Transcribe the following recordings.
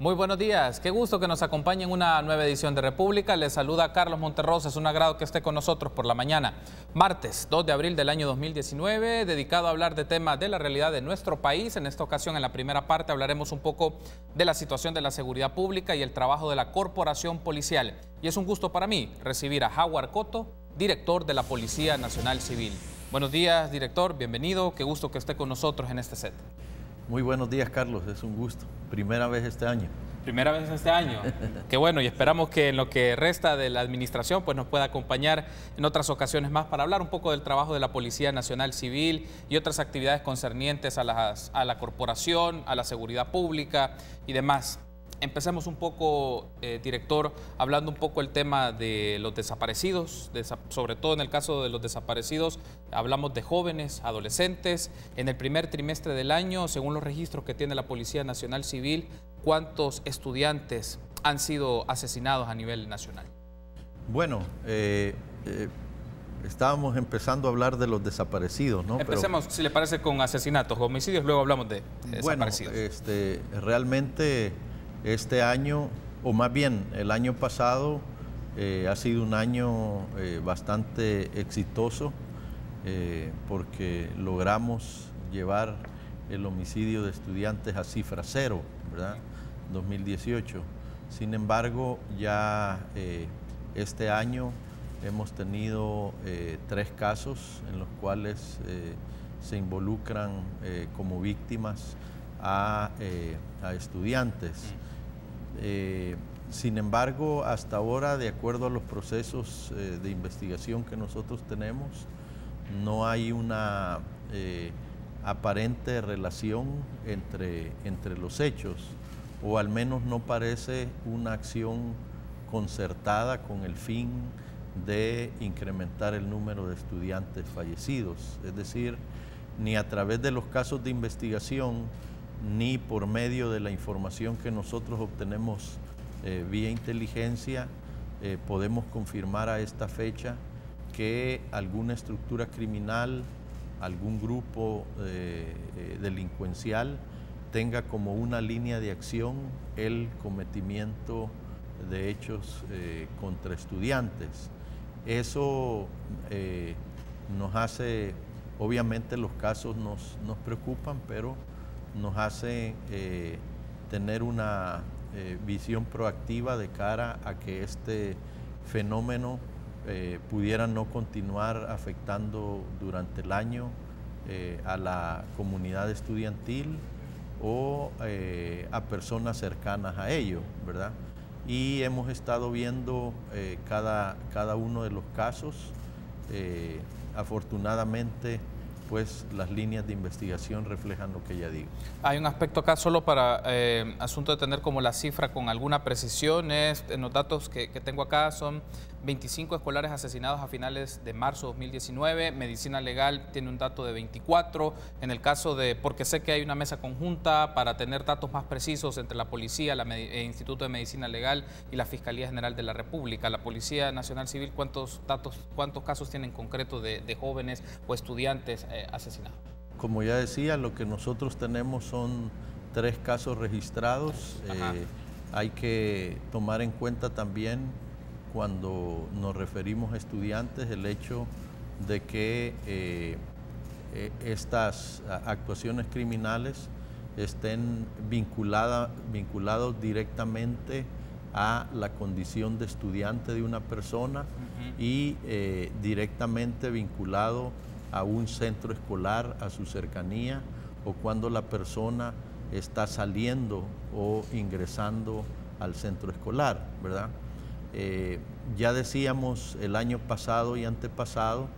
Muy buenos días, qué gusto que nos acompañe en una nueva edición de República. Les saluda Carlos Monterrosa, es un agrado que esté con nosotros por la mañana. Martes 2 de abril del año 2019, dedicado a hablar de temas de la realidad de nuestro país. En esta ocasión, en la primera parte, hablaremos un poco de la situación de la seguridad pública y el trabajo de la Corporación Policial. Y es un gusto para mí recibir a Howard Cotto, director de la Policía Nacional Civil. Buenos días, director, bienvenido, qué gusto que esté con nosotros en este set. Muy buenos días, Carlos, es un gusto. Primera vez este año. Primera vez este año. Qué bueno, y esperamos que en lo que resta de la administración pues nos pueda acompañar en otras ocasiones más para hablar un poco del trabajo de la Policía Nacional Civil y otras actividades concernientes a la corporación, a la seguridad pública y demás. Empecemos un poco, director, hablando un poco el tema de los desaparecidos, sobre todo en el caso de los desaparecidos, hablamos de jóvenes, adolescentes. En el primer trimestre del año, según los registros que tiene la Policía Nacional Civil, ¿cuántos estudiantes han sido asesinados a nivel nacional? Bueno, estábamos empezando a hablar de los desaparecidos, ¿no? Empecemos, si le parece, con asesinatos, homicidios, luego hablamos de desaparecidos. Bueno, realmente este año, o más bien el año pasado, ha sido un año bastante exitoso porque logramos llevar el homicidio de estudiantes a cifra cero, ¿verdad? 2018. Sin embargo, ya este año hemos tenido 3 casos en los cuales se involucran como víctimas a estudiantes. Sin embargo, hasta ahora, de acuerdo a los procesos de investigación que nosotros tenemos, no hay una aparente relación entre los hechos, o al menos no parece una acción concertada con el fin de incrementar el número de estudiantes fallecidos. Es decir, ni a través de los casos de investigación, ni por medio de la información que nosotros obtenemos vía inteligencia, podemos confirmar a esta fecha que alguna estructura criminal, algún grupo delincuencial tenga como una línea de acción el cometimiento de hechos contra estudiantes. Eso nos hace, obviamente los casos nos preocupan, pero nos hace tener una visión proactiva de cara a que este fenómeno pudiera no continuar afectando durante el año a la comunidad estudiantil o a personas cercanas a ello, ¿verdad? Y hemos estado viendo cada uno de los casos. Afortunadamente, pues las líneas de investigación reflejan lo que ya digo. Hay un aspecto acá solo para asunto de tener como la cifra con alguna precisión. En los datos que tengo acá son 25 escolares asesinados a finales de marzo de 2019. Medicina Legal tiene un dato de 24. En el caso de, porque sé que hay una mesa conjunta para tener datos más precisos entre la Policía, el Instituto de Medicina Legal y la Fiscalía General de la República. La Policía Nacional Civil, ¿cuántos casos tiene en concreto de jóvenes o estudiantes asesinados? Como ya decía, lo que nosotros tenemos son 3 casos registrados. Hay que tomar en cuenta también, cuando nos referimos a estudiantes, el hecho de que estas actuaciones criminales estén vinculados directamente a la condición de estudiante de una persona y directamente vinculado a un centro escolar, a su cercanía, o cuando la persona está saliendo o ingresando al centro escolar, ¿verdad? Ya decíamos el año pasado y antepasado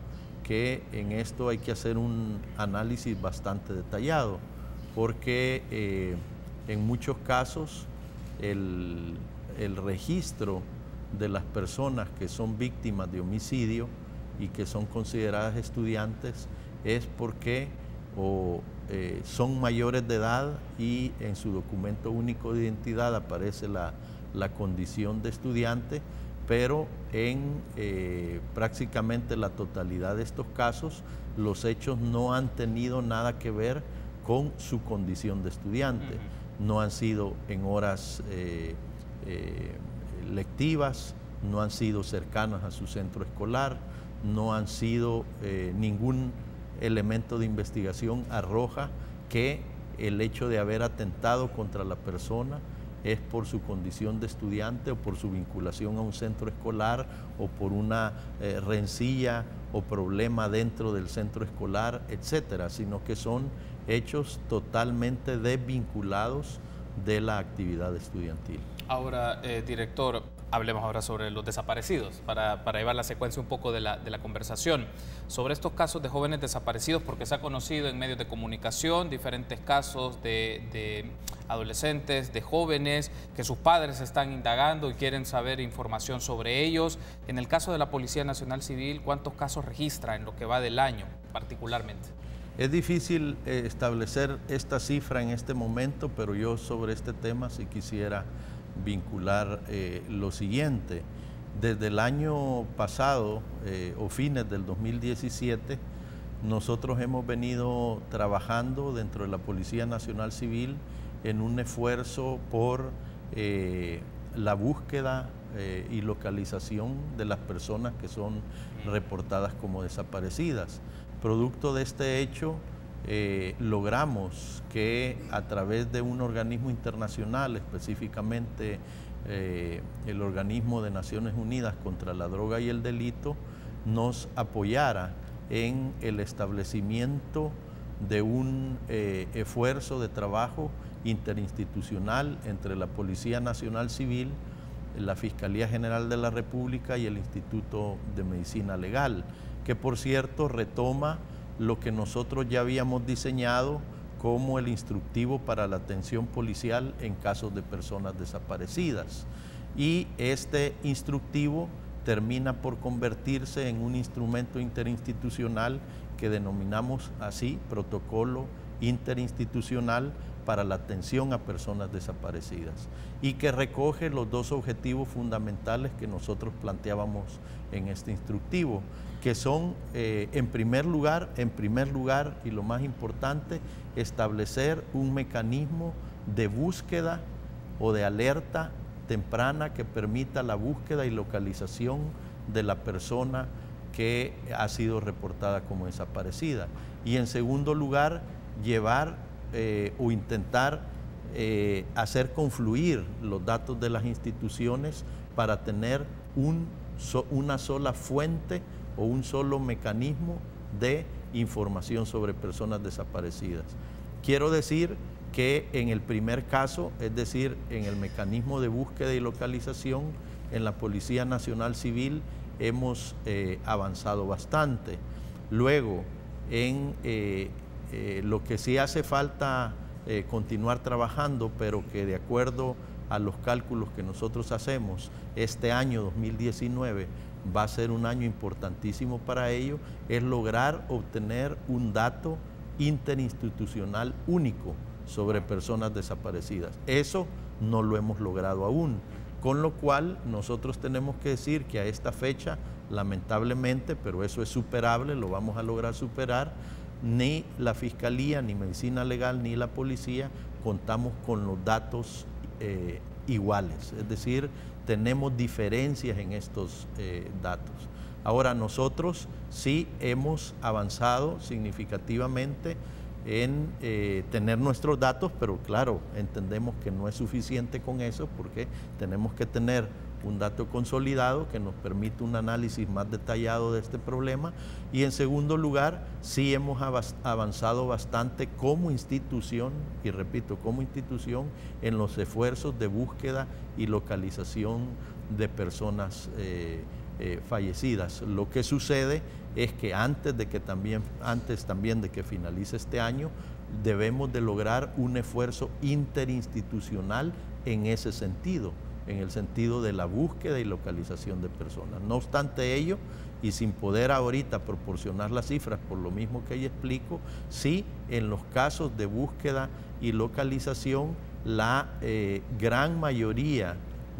que en esto hay que hacer un análisis bastante detallado, porque en muchos casos el registro de las personas que son víctimas de homicidio y que son consideradas estudiantes es porque son mayores de edad y en su documento único de identidad aparece la condición de estudiante, pero en prácticamente la totalidad de estos casos los hechos no han tenido nada que ver con su condición de estudiante. no han sido en horas lectivas, no han sido cercanas a su centro escolar, no han sido ningún elemento de investigación arroja que el hecho de haber atentado contra la persona es por su condición de estudiante o por su vinculación a un centro escolar o por una rencilla o problema dentro del centro escolar, etcétera, sino que son hechos totalmente desvinculados de la actividad estudiantil. Ahora, director, hablemos ahora sobre los desaparecidos, para llevar la secuencia un poco de la conversación. Sobre estos casos de jóvenes desaparecidos, porque se ha conocido en medios de comunicación diferentes casos de adolescentes, de jóvenes, que sus padres están indagando y quieren saber información sobre ellos. En el caso de la Policía Nacional Civil, ¿cuántos casos registra en lo que va del año particularmente? Es difícil establecer esta cifra en este momento, pero yo sobre este tema sí quisiera vincular lo siguiente. Desde el año pasado o fines del 2017, nosotros hemos venido trabajando dentro de la Policía Nacional Civil en un esfuerzo por la búsqueda y localización de las personas que son reportadas como desaparecidas. Producto de este hecho, logramos que a través de un organismo internacional, específicamente el Organismo de Naciones Unidas contra la Droga y el Delito, nos apoyara en el establecimiento de un esfuerzo de trabajo interinstitucional entre la Policía Nacional Civil, la Fiscalía General de la República y el Instituto de Medicina Legal, que por cierto retoma lo que nosotros ya habíamos diseñado como el instructivo para la atención policial en casos de personas desaparecidas. Y este instructivo termina por convertirse en un instrumento interinstitucional que denominamos así, Protocolo Interinstitucional para la Atención a Personas Desaparecidas, y que recoge los dos objetivos fundamentales que nosotros planteábamos en este instructivo, que son, en primer lugar, y lo más importante, establecer un mecanismo de búsqueda o de alerta temprana que permita la búsqueda y localización de la persona que ha sido reportada como desaparecida. Y en segundo lugar, llevar o intentar hacer confluir los datos de las instituciones para tener una sola fuente o un solo mecanismo de información sobre personas desaparecidas. Quiero decir que en el primer caso, es decir, en el mecanismo de búsqueda y localización, en la Policía Nacional Civil hemos avanzado bastante. Luego, en lo que sí hace falta continuar trabajando, pero que de acuerdo a los cálculos que nosotros hacemos, este año 2019 va a ser un año importantísimo para ello, es lograr obtener un dato interinstitucional único sobre personas desaparecidas. Eso no lo hemos logrado aún, con lo cual nosotros tenemos que decir que a esta fecha, lamentablemente, pero eso es superable, lo vamos a lograr superar, ni la Fiscalía, ni Medicina Legal, ni la Policía contamos con los datos iguales, es decir, tenemos diferencias en estos datos. Ahora, nosotros sí hemos avanzado significativamente en tener nuestros datos, pero claro, entendemos que no es suficiente con eso porque tenemos que tener un dato consolidado que nos permite un análisis más detallado de este problema. Y en segundo lugar, sí hemos avanzado bastante como institución, y repito, como institución, en los esfuerzos de búsqueda y localización de personas fallecidas. Lo que sucede es que antes también de que finalice este año, debemos de lograr un esfuerzo interinstitucional en ese sentido, en el sentido de la búsqueda y localización de personas. No obstante ello, y sin poder ahorita proporcionar las cifras por lo mismo que ahí explico, sí, en los casos de búsqueda y localización, la gran mayoría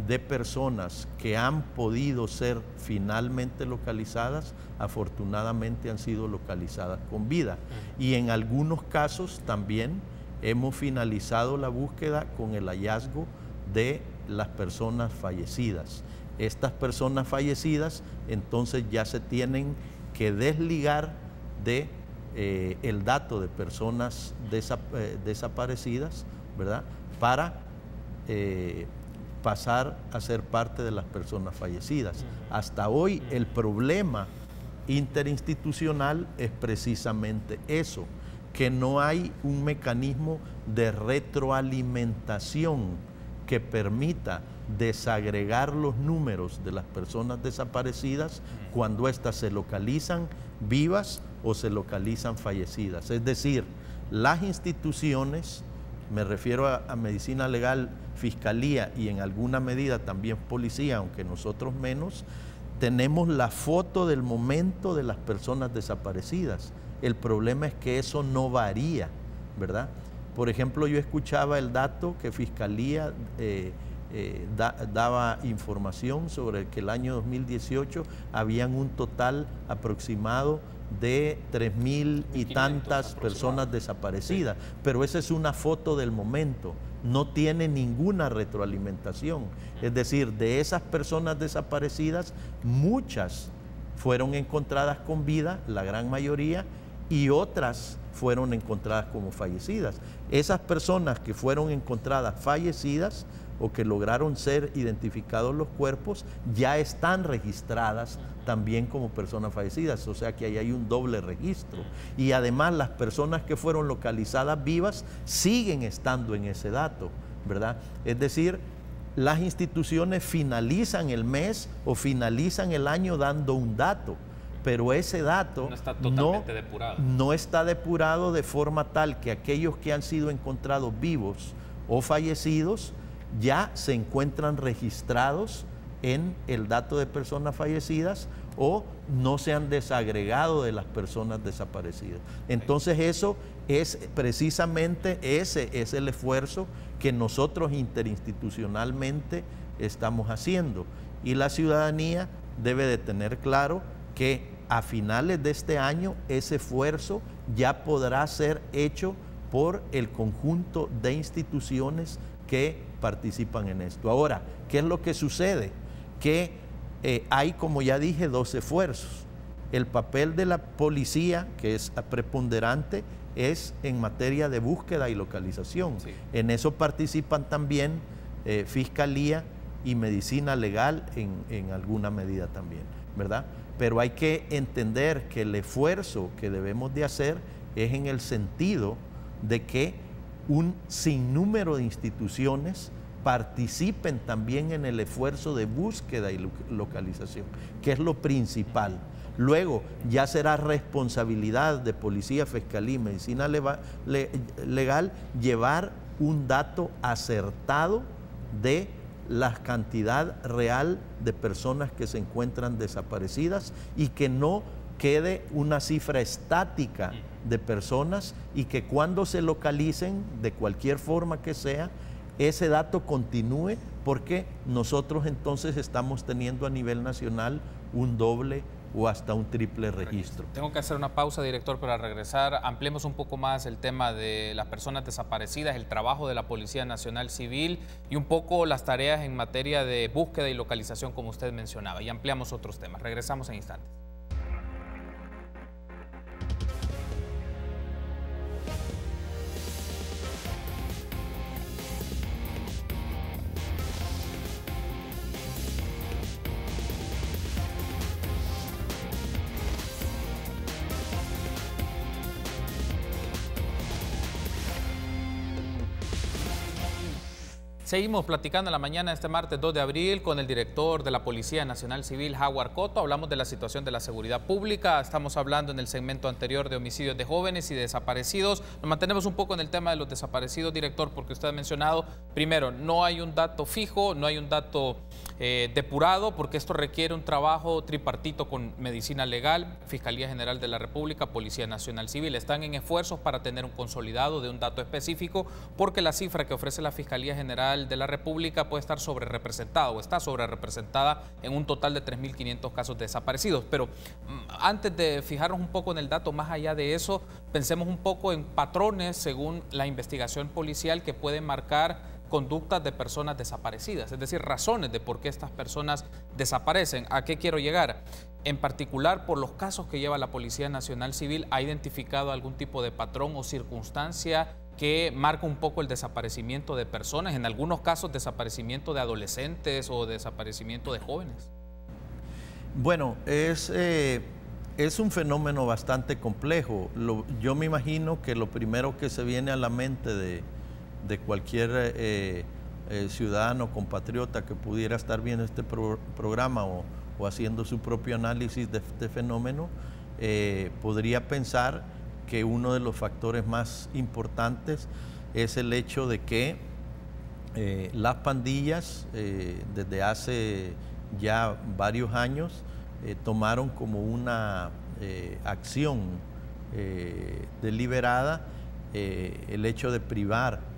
de personas que han podido ser finalmente localizadas, afortunadamente han sido localizadas con vida. Y en algunos casos también hemos finalizado la búsqueda con el hallazgo de las personas fallecidas. Estas personas fallecidas entonces ya se tienen que desligar de el dato de personas desaparecidas, ¿verdad? Para pasar a ser parte de las personas fallecidas. Hasta hoy el problema interinstitucional es precisamente eso, que no hay un mecanismo de retroalimentación que permita desagregar los números de las personas desaparecidas cuando éstas se localizan vivas o se localizan fallecidas. Es decir, las instituciones, me refiero a medicina legal, fiscalía y en alguna medida también policía, aunque nosotros menos, tenemos la foto del momento de las personas desaparecidas. El problema es que eso no varía, ¿verdad? Por ejemplo, yo escuchaba el dato que Fiscalía daba información sobre que el año 2018 habían un total aproximado de 3.000 y tantas personas desaparecidas, pero esa es una foto del momento, no tiene ninguna retroalimentación. Es decir, de esas personas desaparecidas, muchas fueron encontradas con vida, la gran mayoría, y otras fueron encontradas como fallecidas. Esas personas que fueron encontradas fallecidas o que lograron ser identificados los cuerpos, ya están registradas también como personas fallecidas, o sea que ahí hay un doble registro. Y además las personas que fueron localizadas vivas siguen estando en ese dato, ¿verdad? Es decir, las instituciones finalizan el mes o finalizan el año dando un dato, pero ese dato no está totalmente depurado. No está depurado de forma tal que aquellos que han sido encontrados vivos o fallecidos ya se encuentran registrados en el dato de personas fallecidas o no se han desagregado de las personas desaparecidas. Entonces eso es precisamente, ese es el esfuerzo que nosotros interinstitucionalmente estamos haciendo, y la ciudadanía debe de tener claro que a finales de este año ese esfuerzo ya podrá ser hecho por el conjunto de instituciones que participan en esto. Ahora, ¿qué es lo que sucede? Que hay, como ya dije, dos esfuerzos. El papel de la policía, que es preponderante, es en materia de búsqueda y localización. Sí. En eso participan también Fiscalía y Medicina Legal en alguna medida también, ¿verdad? Pero hay que entender que el esfuerzo que debemos de hacer es en el sentido de que un sinnúmero de instituciones participen también en el esfuerzo de búsqueda y localización, que es lo principal. Luego ya será responsabilidad de Policía, Fiscalía y Medicina Legal llevar un dato acertado de la cantidad real de personas que se encuentran desaparecidas y que no quede una cifra estática de personas, y que cuando se localicen, de cualquier forma que sea, ese dato continúe, porque nosotros entonces estamos teniendo a nivel nacional un doble o hasta un triple registro. Tengo que hacer una pausa, director, para regresar. Ampliemos un poco más el tema de las personas desaparecidas, el trabajo de la Policía Nacional Civil y un poco las tareas en materia de búsqueda y localización, como usted mencionaba, y ampliamos otros temas. Regresamos en instantes. Seguimos platicando en la mañana de este martes 2 de abril con el director de la Policía Nacional Civil, Howard Cotto. Hablamos de la situación de la seguridad pública. Estamos hablando en el segmento anterior de homicidios de jóvenes y desaparecidos. Nos mantenemos un poco en el tema de los desaparecidos, director, porque usted ha mencionado, primero, no hay un dato fijo, no hay un dato depurado, porque esto requiere un trabajo tripartito con Medicina Legal, Fiscalía General de la República, Policía Nacional Civil. Están en esfuerzos para tener un consolidado de un dato específico, porque la cifra que ofrece la Fiscalía General General de la República puede estar sobrerepresentada o está sobrerepresentada en un total de 3.500 casos desaparecidos. Pero antes de fijarnos un poco en el dato, más allá de eso, pensemos un poco en patrones según la investigación policial que pueden marcar conductas de personas desaparecidas, es decir, razones de por qué estas personas desaparecen. ¿A qué quiero llegar? En particular, por los casos que lleva la Policía Nacional Civil, ¿ha identificado algún tipo de patrón o circunstancia que marca un poco el desaparecimiento de personas? En algunos casos, desaparecimiento de adolescentes o desaparecimiento de jóvenes. Bueno, es un fenómeno bastante complejo. Yo me imagino que lo primero que se viene a la mente de cualquier ciudadano, compatriota que pudiera estar viendo este programa o haciendo su propio análisis de este fenómeno, podría pensar que uno de los factores más importantes es el hecho de que las pandillas desde hace ya varios años tomaron como una acción deliberada el hecho de privar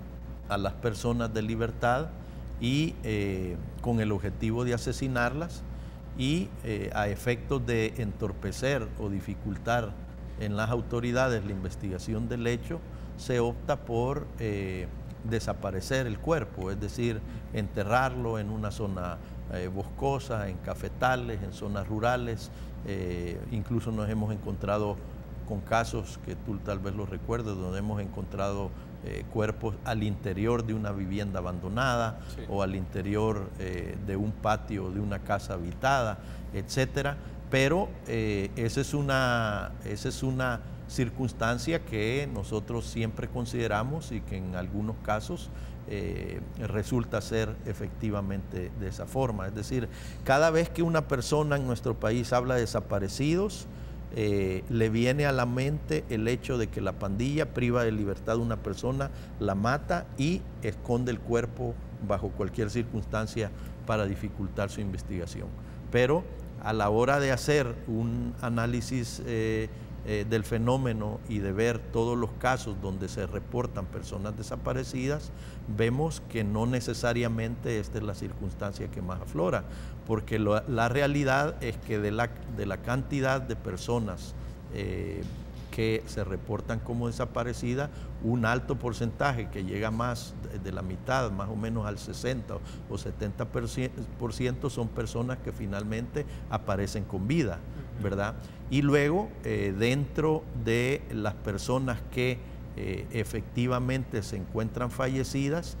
a las personas de libertad y con el objetivo de asesinarlas y a efectos de entorpecer o dificultar en las autoridades la investigación del hecho, se opta por desaparecer el cuerpo, es decir, enterrarlo en una zona boscosa, en cafetales, en zonas rurales. Incluso nos hemos encontrado con casos que tú tal vez los recuerdes, donde hemos encontrado cuerpos al interior de una vivienda abandonada, sí, o al interior de un patio de una casa habitada, etcétera. Pero esa es una circunstancia que nosotros siempre consideramos y que en algunos casos resulta ser efectivamente de esa forma. Es decir, cada vez que una persona en nuestro país habla de desaparecidos, le viene a la mente el hecho de que la pandilla priva de libertad a una persona, la mata y esconde el cuerpo bajo cualquier circunstancia para dificultar su investigación. Pero a la hora de hacer un análisis del fenómeno y de ver todos los casos donde se reportan personas desaparecidas, vemos que no necesariamente esta es la circunstancia que más aflora, porque la realidad es que de la cantidad de personas que se reportan como desaparecidas, un alto porcentaje que llega más de la mitad, más o menos al 60 o 70% son personas que finalmente aparecen con vida, ¿verdad? Y luego, dentro de las personas que efectivamente se encuentran fallecidas,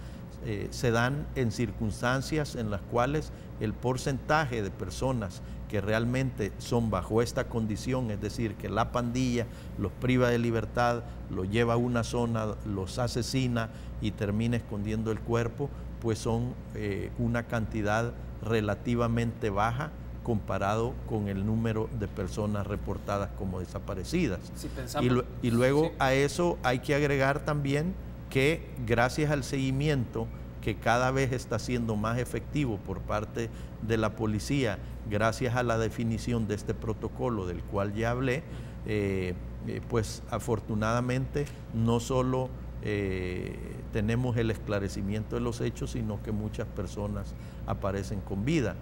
se dan en circunstancias en las cuales el porcentaje de personas que realmente son bajo esta condición, es decir, que la pandilla los priva de libertad, los lleva a una zona, los asesina y termina escondiendo el cuerpo, pues son una cantidad relativamente baja comparado con el número de personas reportadas como desaparecidas. Si pensamos, y luego sí, a eso hay que agregar también que gracias al seguimiento que cada vez está siendo más efectivo por parte de la policía, gracias a la definición de este protocolo del cual ya hablé, pues afortunadamente no solo tenemos el esclarecimiento de los hechos, sino que muchas personas aparecen con vida.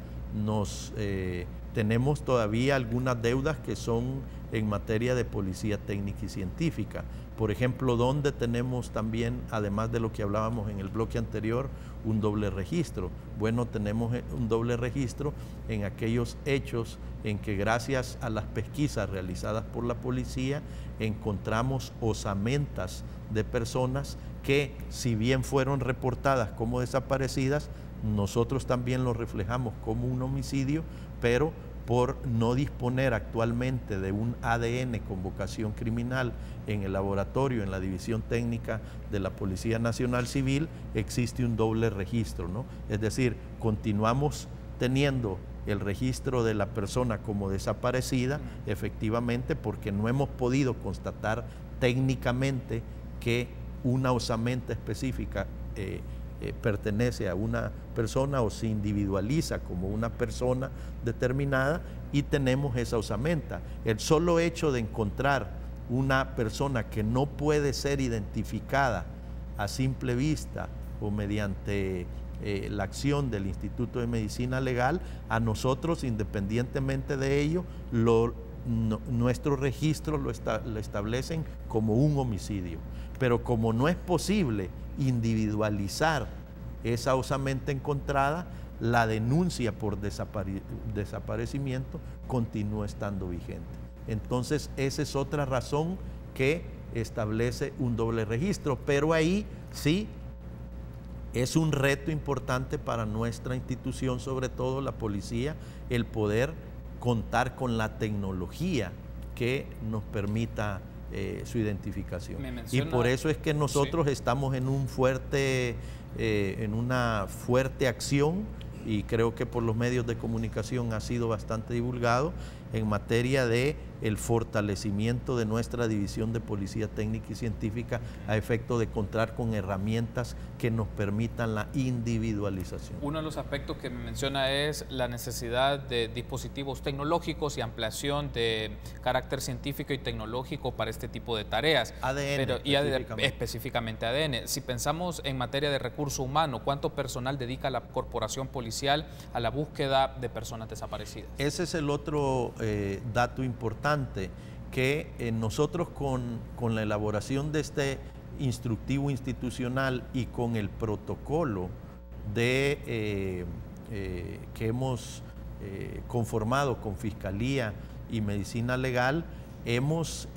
Tenemos todavía algunas deudas que son en materia de policía técnica y científica. Por ejemplo, donde tenemos también, además de lo que hablábamos en el bloque anterior, un doble registro. Bueno, tenemos un doble registro en aquellos hechos en que gracias a las pesquisas realizadas por la policía encontramos osamentas de personas que, si bien fueron reportadas como desaparecidas, nosotros también lo reflejamos como un homicidio, pero por no disponer actualmente de un ADN con vocación criminal en el laboratorio, en la División Técnica de la Policía Nacional Civil, existe un doble registro, ¿no? Es decir, continuamos teniendo el registro de la persona como desaparecida, efectivamente, porque no hemos podido constatar técnicamente que una osamenta específica pertenece a una persona o se individualiza como una persona determinada y tenemos esa osamenta. El solo hecho de encontrar una persona que no puede ser identificada a simple vista o mediante la acción del Instituto de Medicina Legal, a nosotros, independientemente de ello, nuestros registros lo establecen como un homicidio. Pero como no es posible individualizar esa osamenta encontrada, la denuncia por desaparecimiento continúa estando vigente. Entonces, esa es otra razón que establece un doble registro, pero ahí sí es un reto importante para nuestra institución, sobre todo la policía, el poder contar con la tecnología que nos permita su identificación. Y por eso es que nosotros estamos en una fuerte acción, y creo que por los medios de comunicación ha sido bastante divulgado, en materia de el fortalecimiento de nuestra división de Policía Técnica y Científica a efecto de contar con herramientas que nos permitan la individualización. Uno de los aspectos que me menciona es la necesidad de dispositivos tecnológicos y ampliación de carácter científico y tecnológico para este tipo de tareas. ADN, específicamente ADN. Si pensamos en materia de recurso humano, ¿cuánto personal dedica la corporación policial a la búsqueda de personas desaparecidas? Ese es el otro dato importante, que nosotros con la elaboración de este instructivo institucional y con el protocolo que hemos conformado con Fiscalía y Medicina Legal, hemos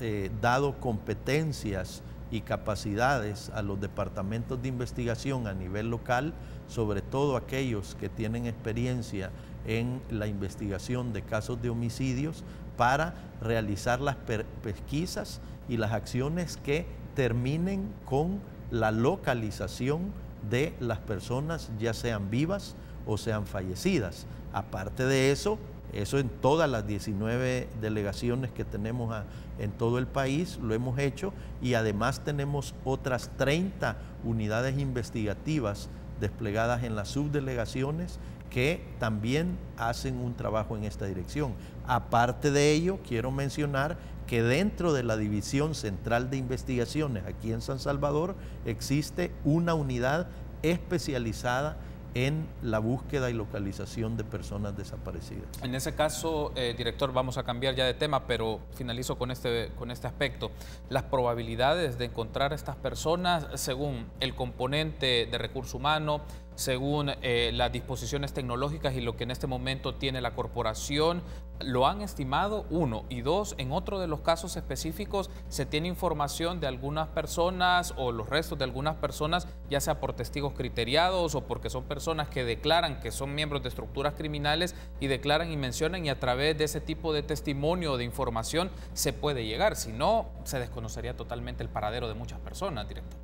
dado competencias y capacidades a los departamentos de investigación a nivel local, sobre todo aquellos que tienen experiencia en la investigación de casos de homicidios, para realizar las pesquisas y las acciones que terminen con la localización de las personas, ya sean vivas o sean fallecidas. Aparte de eso en todas las 19 delegaciones que tenemos en todo el país lo hemos hecho, y además tenemos otras 30 unidades investigativas desplegadas en las subdelegaciones que también hacen un trabajo en esta dirección. Aparte de ello, quiero mencionar que dentro de la División Central de Investigaciones aquí en San Salvador existe una unidad especializada en la búsqueda y localización de personas desaparecidas. En ese caso, director, vamos a cambiar ya de tema, pero finalizo con este aspecto. Las probabilidades de encontrar a estas personas, según el componente de recurso humano, según las disposiciones tecnológicas y lo que en este momento tiene la corporación, ¿lo han estimado? Uno. Y dos, en otro de los casos específicos, ¿se tiene información de algunas personas o los restos de algunas personas, ya sea por testigos criteriados o porque son personas que declaran que son miembros de estructuras criminales y declaran y mencionan, y a través de ese tipo de testimonio o de información se puede llegar? Si no, se desconocería totalmente el paradero de muchas personas, director.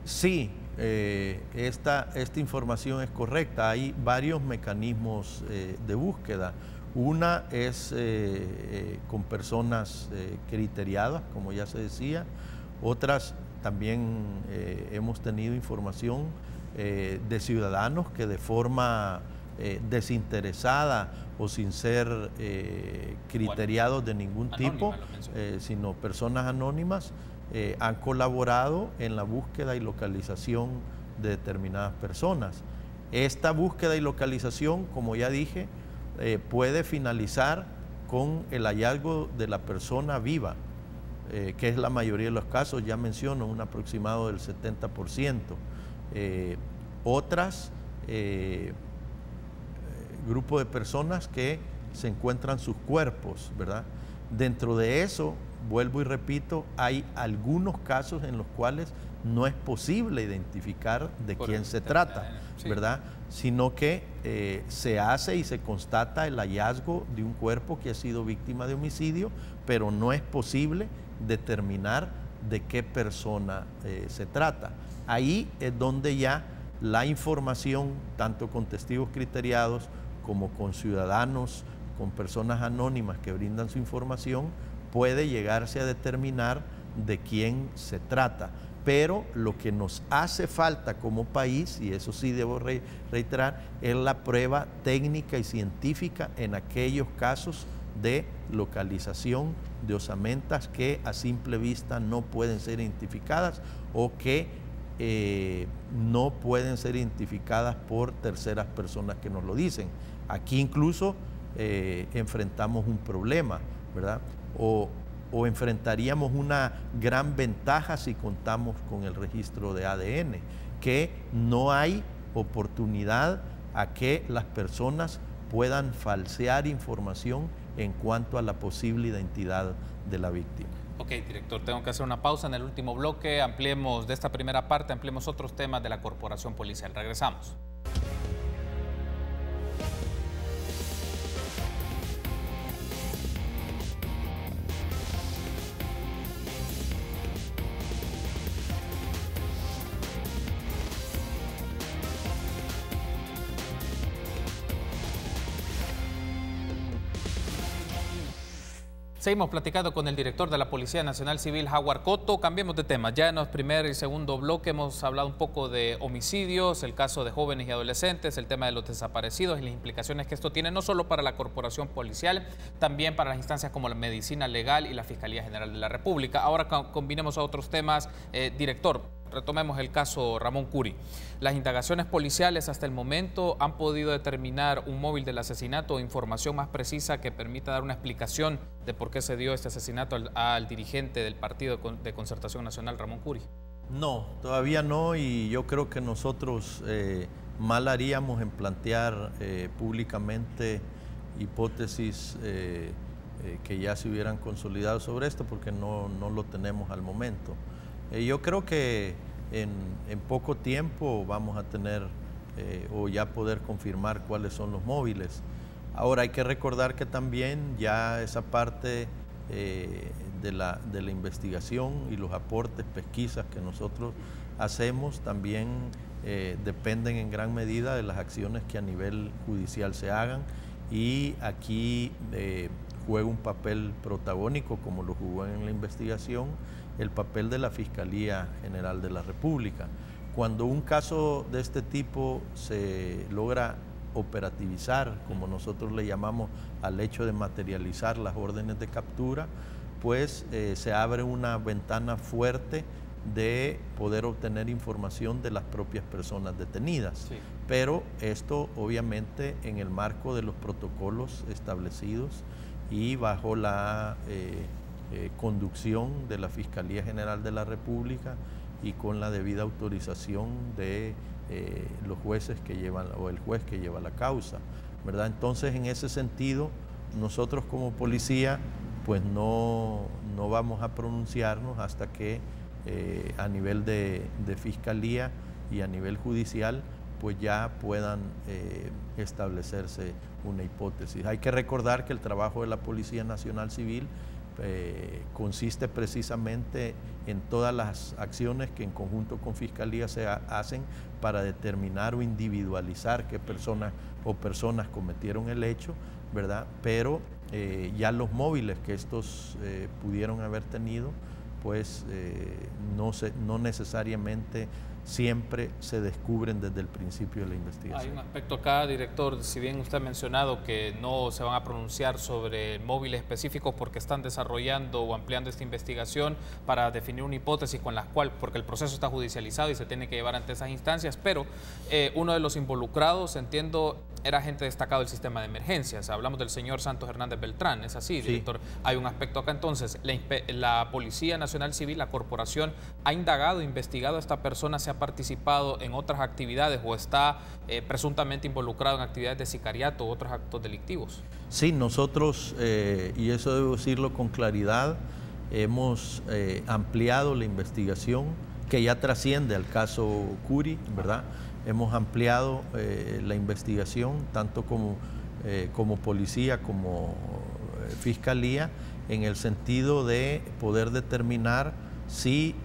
Sí, esta información es correcta. Hay varios mecanismos de búsqueda. Una es con personas criteriadas, como ya se decía. Otras también hemos tenido información de ciudadanos que de forma desinteresada o sin ser criteriados de ningún tipo, sino personas anónimas, han colaborado en la búsqueda y localización de determinadas personas. Esta búsqueda y localización, como ya dije, puede finalizar con el hallazgo de la persona viva, que es la mayoría de los casos, ya menciono, un aproximado del 70%. Otras, grupo de personas que se encuentran sus cuerpos, ¿verdad? Dentro de eso, vuelvo y repito, hay algunos casos en los cuales no es posible identificar de quién se trata, ¿verdad? Sino que se hace y se constata el hallazgo de un cuerpo que ha sido víctima de homicidio, pero no es posible determinar de qué persona se trata. Ahí es donde ya la información, tanto con testigos criteriados como con ciudadanos, con personas anónimas que brindan su información, puede llegarse a determinar de quién se trata. Pero lo que nos hace falta como país, y eso sí debo reiterar, es la prueba técnica y científica en aquellos casos de localización de osamentas que a simple vista no pueden ser identificadas o que no pueden ser identificadas por terceras personas que nos lo dicen. Aquí incluso enfrentamos un problema, ¿verdad? O enfrentaríamos una gran ventaja si contamos con el registro de ADN, que no hay oportunidad a que las personas puedan falsear información en cuanto a la posible identidad de la víctima. Ok, director, tengo que hacer una pausa en el último bloque. Ampliemos de esta primera parte, ampliemos otros temas de la corporación policial. Regresamos. Seguimos platicando con el director de la Policía Nacional Civil, Howard Cotto. Cambiemos de tema. Ya en el primer y segundo bloque hemos hablado un poco de homicidios, el caso de jóvenes y adolescentes, el tema de los desaparecidos y las implicaciones que esto tiene no solo para la corporación policial, también para las instancias como la medicina legal y la Fiscalía General de la República. Ahora combinemos a otros temas. Director, retomemos el caso Ramón Curi. Las indagaciones policiales hasta el momento han podido determinar un móvil del asesinato o información más precisa que permita dar una explicación de por qué se dio este asesinato al dirigente del Partido de Concertación Nacional, Ramón Curi. No, todavía no, y yo creo que nosotros mal haríamos en plantear públicamente hipótesis que ya se hubieran consolidado sobre esto, porque no lo tenemos al momento. Yo creo que en poco tiempo vamos a tener o ya poder confirmar cuáles son los móviles. Ahora hay que recordar que también ya esa parte de la investigación y los aportes, pesquisas que nosotros hacemos también dependen en gran medida de las acciones que a nivel judicial se hagan, y aquí juega un papel protagónico, como lo jugó en la investigación, el papel de la Fiscalía General de la República. Cuando un caso de este tipo se logra operativizar, como nosotros le llamamos al hecho de materializar las órdenes de captura, pues se abre una ventana fuerte de poder obtener información de las propias personas detenidas. Sí. Pero esto obviamente en el marco de los protocolos establecidos y bajo la conducción de la Fiscalía General de la República y con la debida autorización de los jueces que llevan, o el juez que lleva la causa, ¿verdad? Entonces, en ese sentido, nosotros como policía, pues no vamos a pronunciarnos hasta que a nivel de fiscalía y a nivel judicial, pues ya puedan establecerse una hipótesis. Hay que recordar que el trabajo de la Policía Nacional Civil consiste precisamente en todas las acciones que en conjunto con Fiscalía se hacen para determinar o individualizar qué personas o personas cometieron el hecho, ¿verdad? Pero ya los móviles que estos pudieron haber tenido, pues no necesariamente siempre se descubren desde el principio de la investigación. Hay un aspecto acá, director, si bien usted ha mencionado que no se van a pronunciar sobre móviles específicos porque están desarrollando o ampliando esta investigación para definir una hipótesis con la cual, porque el proceso está judicializado y se tiene que llevar ante esas instancias, pero uno de los involucrados, entiendo, era agente destacado del sistema de emergencias. Hablamos del señor Santos Hernández Beltrán, ¿es así, director? Sí. Hay un aspecto acá entonces, la Policía Nacional Civil, la corporación, ha indagado, investigado a esta persona, se ha participado en otras actividades o está presuntamente involucrado en actividades de sicariato u otros actos delictivos. Sí, nosotros, y eso debo decirlo con claridad, hemos ampliado la investigación que ya trasciende al caso Curi, ¿verdad? Hemos ampliado la investigación tanto como policía como fiscalía, en el sentido de poder determinar si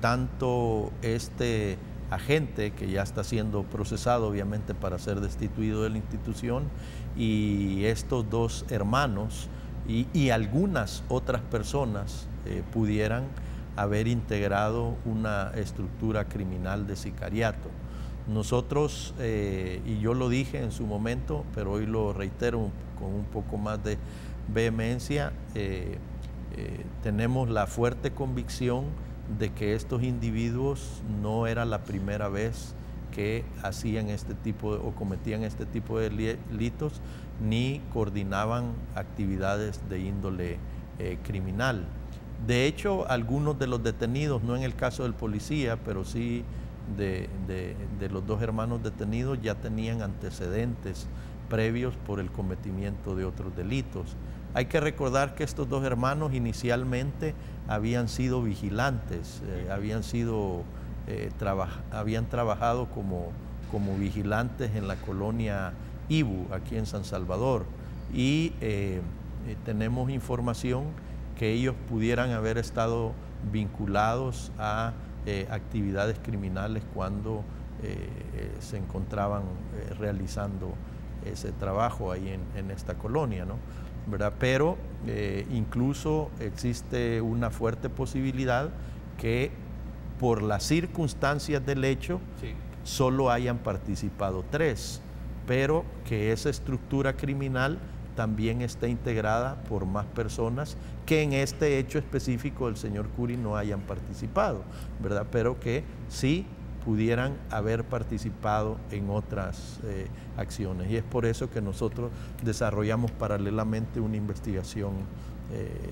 tanto este agente, que ya está siendo procesado obviamente para ser destituido de la institución, y estos dos hermanos y algunas otras personas pudieran haber integrado una estructura criminal de sicariato. Nosotros, y yo lo dije en su momento, pero hoy lo reitero con un poco más de vehemencia, tenemos la fuerte convicción de que estos individuos no era la primera vez que hacían este tipo o cometían este tipo de delitos, ni coordinaban actividades de índole criminal. De hecho, algunos de los detenidos, no en el caso del policía, pero sí de los dos hermanos detenidos, ya tenían antecedentes previos por el cometimiento de otros delitos. Hay que recordar que estos dos hermanos inicialmente habían sido vigilantes, habían trabajado como vigilantes en la colonia Ibu, aquí en San Salvador, y tenemos información que ellos pudieran haber estado vinculados a actividades criminales cuando se encontraban realizando ese trabajo ahí en esta colonia, ¿no? ¿Verdad? Pero incluso existe una fuerte posibilidad que por las circunstancias del hecho sí, solo hayan participado 3, pero que esa estructura criminal también está integrada por más personas que en este hecho específico del señor Curi no hayan participado, ¿verdad? Pero que sí pudieran haber participado en otras acciones. Y es por eso que nosotros desarrollamos paralelamente una investigación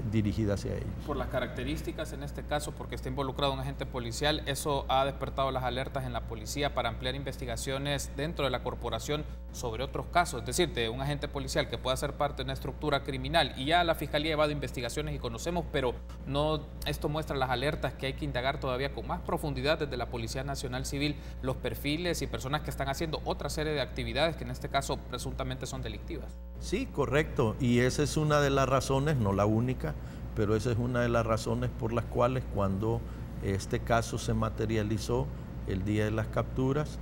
dirigida hacia ellos. Por las características en este caso, porque está involucrado un agente policial, eso ha despertado las alertas en la policía para ampliar investigaciones dentro de la corporación sobre otros casos, es decir, de un agente policial que pueda ser parte de una estructura criminal, y ya la Fiscalía ha llevado investigaciones y conocemos, pero no, esto muestra las alertas que hay que indagar todavía con más profundidad desde la Policía Nacional Civil, los perfiles y personas que están haciendo otra serie de actividades que en este caso presuntamente son delictivas. Sí, correcto, y esa es una de las razones, no la única, pero esa es una de las razones por las cuales cuando este caso se materializó el día de las capturas,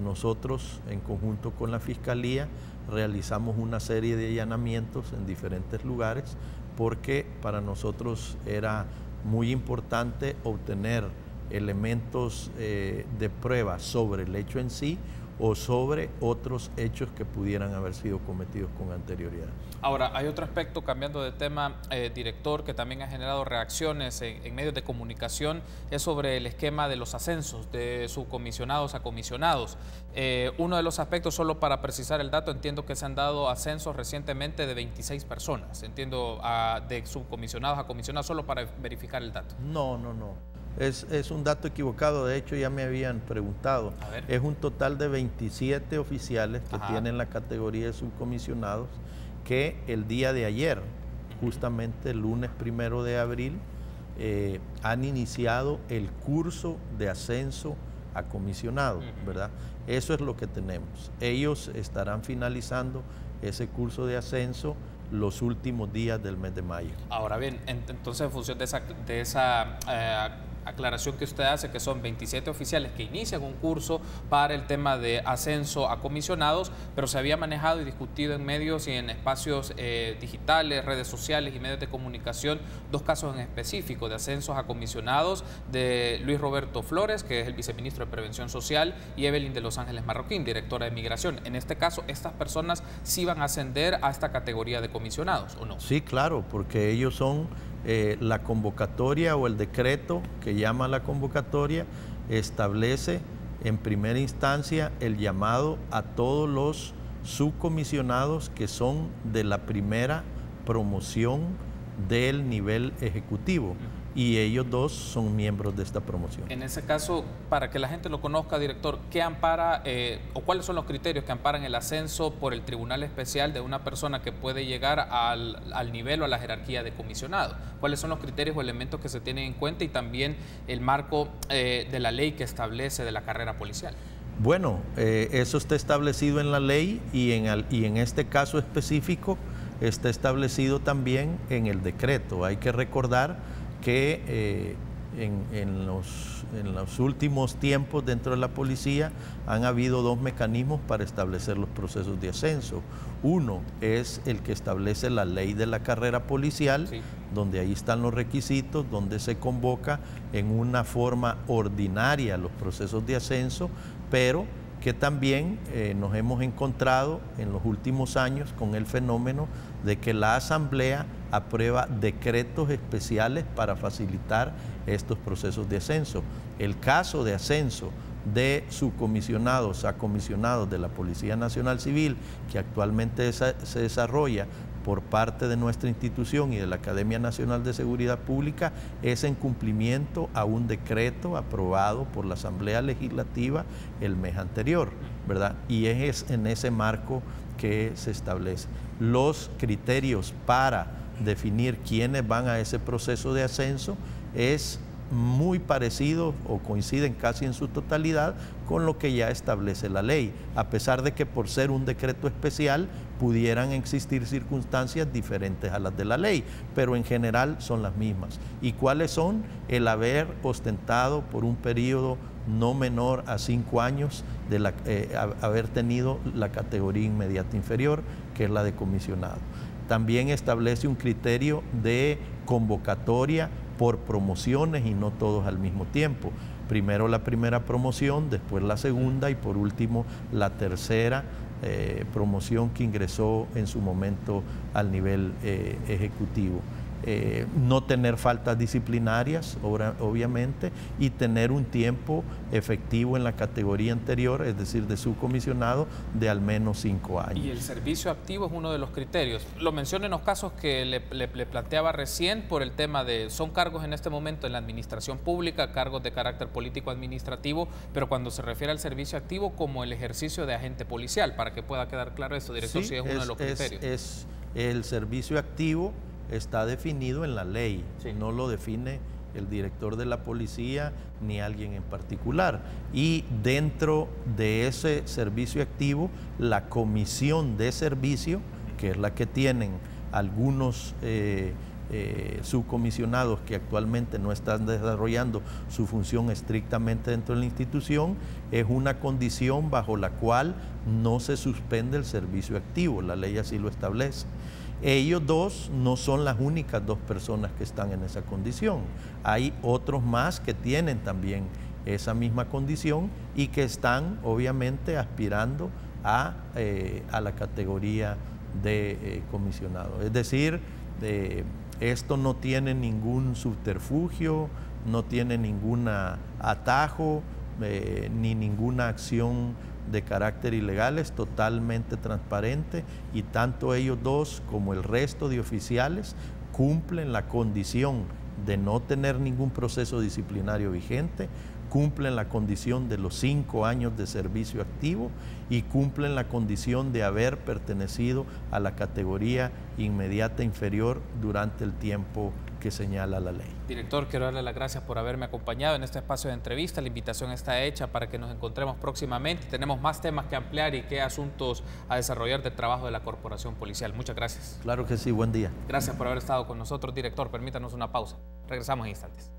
nosotros en conjunto con la Fiscalía realizamos una serie de allanamientos en diferentes lugares porque para nosotros era muy importante obtener elementos de prueba sobre el hecho en sí o sobre otros hechos que pudieran haber sido cometidos con anterioridad. Ahora, hay otro aspecto, cambiando de tema, director, que también ha generado reacciones en medios de comunicación, es sobre el esquema de los ascensos de subcomisionados a comisionados. Uno de los aspectos, solo para precisar el dato, entiendo que se han dado ascensos recientemente de 26 personas, entiendo, de subcomisionados a comisionados, solo para verificar el dato. No. Es un dato equivocado, de hecho ya me habían preguntado. Es un total de 27 oficiales que tienen la categoría de subcomisionados que el día de ayer, justamente el lunes 1 de abril, han iniciado el curso de ascenso a comisionado, ¿verdad? Eso es lo que tenemos. Ellos estarán finalizando ese curso de ascenso los últimos días del mes de mayo. Ahora bien, entonces en función de esa aclaración que usted hace, que son 27 oficiales que inician un curso para el tema de ascenso a comisionados, pero se había manejado y discutido en medios y en espacios digitales, redes sociales y medios de comunicación, dos casos en específico de ascensos a comisionados de Luis Roberto Flores, que es el viceministro de Prevención Social, y Evelyn de Los Ángeles Marroquín, directora de Migración. En este caso, ¿estas personas sí van a ascender a esta categoría de comisionados o no? Sí, claro, porque ellos son la convocatoria o el decreto que llama la convocatoria establece en primera instancia el llamado a todos los subcomisionados que son de la primera promoción del nivel ejecutivo y ellos dos son miembros de esta promoción. En ese caso, para que la gente lo conozca, director, ¿qué ampara o cuáles son los criterios que amparan el ascenso por el Tribunal Especial de una persona que puede llegar al nivel o a la jerarquía de comisionado? ¿Cuáles son los criterios o elementos que se tienen en cuenta y también el marco de la ley que establece de la carrera policial? Bueno, eso está establecido en la ley y en este caso específico está establecido también en el decreto. Hay que recordar que en los últimos tiempos dentro de la policía han habido dos mecanismos para establecer los procesos de ascenso. Uno es el que establece la ley de la carrera policial, donde ahí están los requisitos, donde se convoca en una forma ordinaria los procesos de ascenso, pero porque también nos hemos encontrado en los últimos años con el fenómeno de que la Asamblea aprueba decretos especiales para facilitar estos procesos de ascenso. El caso de ascenso de subcomisionados a comisionados de la Policía Nacional Civil, que actualmente se desarrolla por parte de nuestra institución y de la Academia Nacional de Seguridad Pública, es en cumplimiento a un decreto aprobado por la Asamblea Legislativa el mes anterior, ¿verdad? Y es en ese marco que se establece. Los criterios para definir quiénes van a ese proceso de ascenso es muy parecido o coinciden casi en su totalidad con lo que ya establece la ley, a pesar de que por ser un decreto especial pudieran existir circunstancias diferentes a las de la ley, pero en general son las mismas. ¿Y cuáles son? El haber ostentado por un periodo no menor a 5 años haber tenido la categoría inmediata inferior, que es la de comisionado. También establece un criterio de convocatoria por promociones y no todos al mismo tiempo. Primero la primera promoción, después la segunda y por último la tercera promoción que ingresó en su momento al nivel ejecutivo. No tener faltas disciplinarias, obviamente, y tener un tiempo efectivo en la categoría anterior, es decir, de subcomisionado, de al menos 5 años. Y el servicio activo es uno de los criterios. Lo menciono en los casos que le planteaba recién por el tema de, son cargos en este momento en la administración pública, cargos de carácter político administrativo, pero cuando se refiere al servicio activo como el ejercicio de agente policial, para que pueda quedar claro esto, director, sí, si es uno de los criterios. Es el servicio activo. Está definido en la ley, sí. No lo define el director de la policía ni alguien en particular. Y dentro de ese servicio activo, la comisión de servicio, que es la que tienen algunos subcomisionados que actualmente no están desarrollando su función estrictamente dentro de la institución, es una condición bajo la cual no se suspende el servicio activo, la ley así lo establece. Ellos dos no son las únicas 2 personas que están en esa condición. Hay otros más que tienen también esa misma condición y que están obviamente aspirando a la categoría de comisionado. Es decir, esto no tiene ningún subterfugio, no tiene ningún atajo, ni ninguna acción de carácter ilegal, es totalmente transparente y tanto ellos dos como el resto de oficiales cumplen la condición de no tener ningún proceso disciplinario vigente, cumplen la condición de los 5 años de servicio activo y cumplen la condición de haber pertenecido a la categoría inmediata inferior durante el tiempo que señala la ley. Director, quiero darle las gracias por haberme acompañado en este espacio de entrevista. La invitación está hecha para que nos encontremos próximamente. Tenemos más temas que ampliar y qué asuntos a desarrollar del trabajo de la Corporación Policial. Muchas gracias. Claro que sí, buen día. Gracias por haber estado con nosotros, director. Permítanos una pausa. Regresamos en instantes.